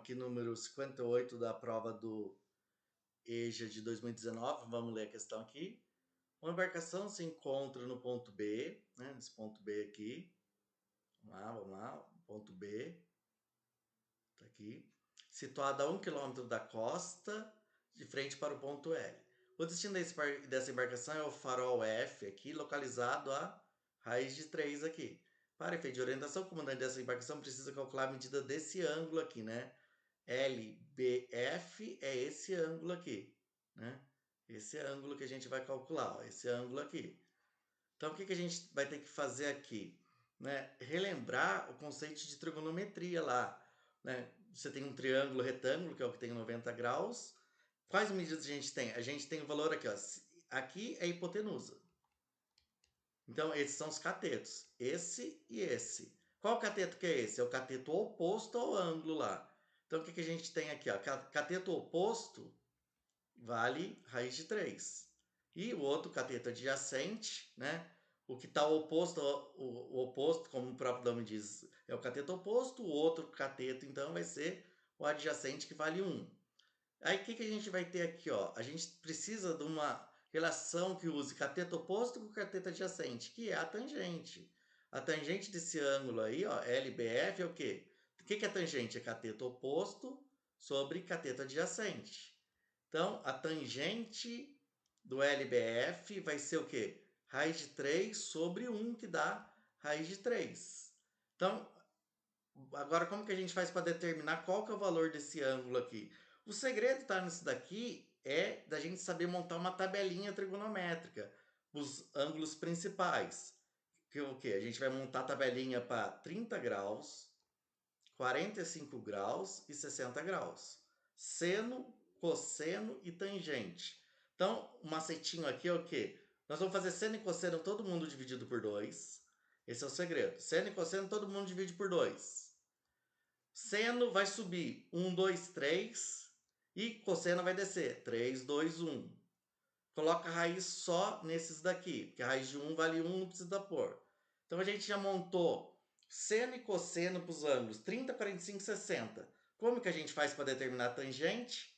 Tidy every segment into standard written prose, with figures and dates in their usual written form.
aqui número 58 da prova do EJA de 2019. Vamos ler a questão aqui. Uma embarcação se encontra no ponto B, né, nesse ponto B aqui. Vamos lá, ponto B. Tá aqui. Situada a 1 km da costa, de frente para o ponto L. O destino dessa embarcação é o farol F aqui, localizado a raiz de 3 aqui. Para efeito de orientação, o comandante dessa embarcação precisa calcular a medida desse ângulo aqui, né? LBF é esse ângulo aqui, né? Esse ângulo que a gente vai calcular, ó, esse ângulo aqui. Então, o que a gente vai ter que fazer aqui? Né? Relembrar o conceito de trigonometria lá. Né? Você tem um triângulo retângulo, que é o que tem 90 graus. Quais medidas a gente tem? A gente tem o valor aqui, ó. Aqui é a hipotenusa. Então, esses são os catetos. Esse e esse. Qual cateto que é esse? É o cateto oposto ao ângulo lá. Então, o que a gente tem aqui? Ó? Cateto oposto vale raiz de 3. E o outro cateto adjacente, né? O que está oposto, o oposto, como o próprio nome diz, é o cateto oposto. O outro cateto, então, vai ser o adjacente, que vale 1. Aí, o que a gente vai ter aqui? Ó? A gente precisa de uma relação que use cateto oposto com cateto adjacente, que é a tangente. A tangente desse ângulo aí, ó, LBF, é o quê? O que é tangente? É cateto oposto sobre cateto adjacente. Então, a tangente do LBF vai ser o quê? Raiz de 3 sobre 1, que dá raiz de 3. Então, agora como que a gente faz para determinar qual que é o valor desse ângulo aqui? O segredo tá nisso daqui é da gente saber montar uma tabelinha trigonométrica, os ângulos principais. Que é o quê? A gente vai montar a tabelinha para 30 graus, 45 graus e 60 graus. Seno, cosseno e tangente. Então, o macetinho aqui é o quê? Nós vamos fazer seno e cosseno todo mundo dividido por 2. Esse é o segredo. Seno e cosseno todo mundo divide por 2. Seno vai subir 1, 2, 3. E cosseno vai descer 3, 2, 1. Coloca a raiz só nesses daqui, porque a raiz de 1 vale 1, não precisa pôr. Então, a gente já montou seno e cosseno para os ângulos 30, 45 e 60. Como que a gente faz para determinar a tangente?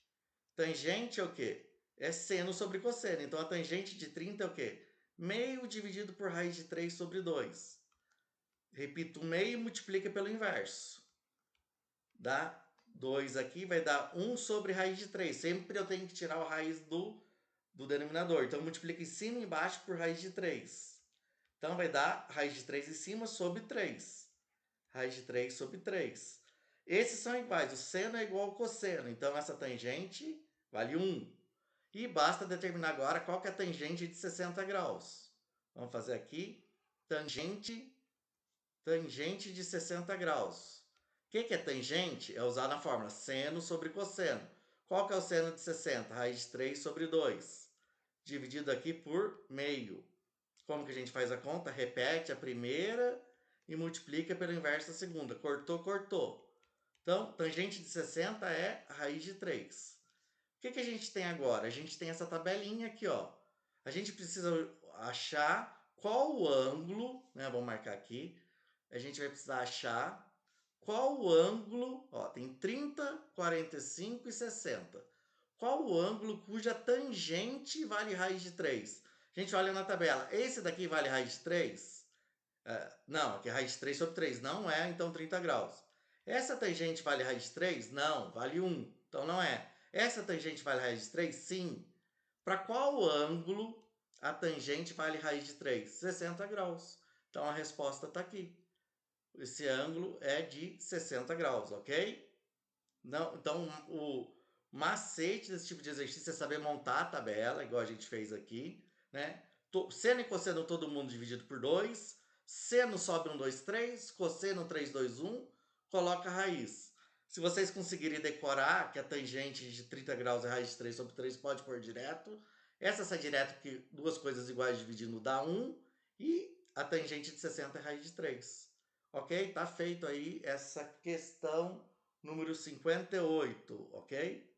Tangente é o quê? É seno sobre cosseno. Então, a tangente de 30 é o quê? Meio dividido por raiz de 3 sobre 2. Repito, o meio multiplica pelo inverso. Dá 2 aqui, vai dar 1 sobre raiz de 3. Sempre eu tenho que tirar a raiz do denominador. Então, multiplica em cima e embaixo por raiz de 3. Então, vai dar raiz de 3 em cima sobre 3. Raiz de 3 sobre 3. Esses são iguais. O seno é igual ao cosseno. Então, essa tangente vale 1. E basta determinar agora qual que é a tangente de 60 graus. Vamos fazer aqui. Tangente de 60 graus. O que é tangente? É usar na fórmula seno sobre cosseno. Qual que é o seno de 60? Raiz de 3 sobre 2. Dividido aqui por meio. Como que a gente faz a conta? Repete a primeira e multiplica pelo inverso da segunda. Cortou, cortou. Então, tangente de 60 é a raiz de 3. O que a gente tem agora? A gente tem essa tabelinha aqui, ó. A gente precisa achar qual o ângulo, né? Vamos marcar aqui. A gente vai precisar achar qual o ângulo, ó, tem 30, 45 e 60. Qual o ângulo cuja tangente vale raiz de 3? A gente olha na tabela, esse daqui vale raiz de 3? Não, aqui é raiz de 3 sobre 3, não é, então 30 graus. Essa tangente vale raiz de 3? Não, vale 1, então não é. Essa tangente vale raiz de 3? Sim. Para qual ângulo a tangente vale raiz de 3? 60 graus. Então a resposta está aqui. Esse ângulo é de 60 graus, ok? Não, então, o macete desse tipo de exercício é saber montar a tabela, igual a gente fez aqui, né? Seno e cosseno todo mundo dividido por 2. Seno sobe 1, 2, 3. Cosseno 3, 2, 1. Coloca a raiz. Se vocês conseguirem decorar que a tangente de 30 graus é raiz de 3 sobre 3, pode pôr direto. Essa sai direto porque duas coisas iguais dividindo dá 1. E a tangente de 60 é raiz de 3. Ok? Tá feito aí essa questão número 58, ok?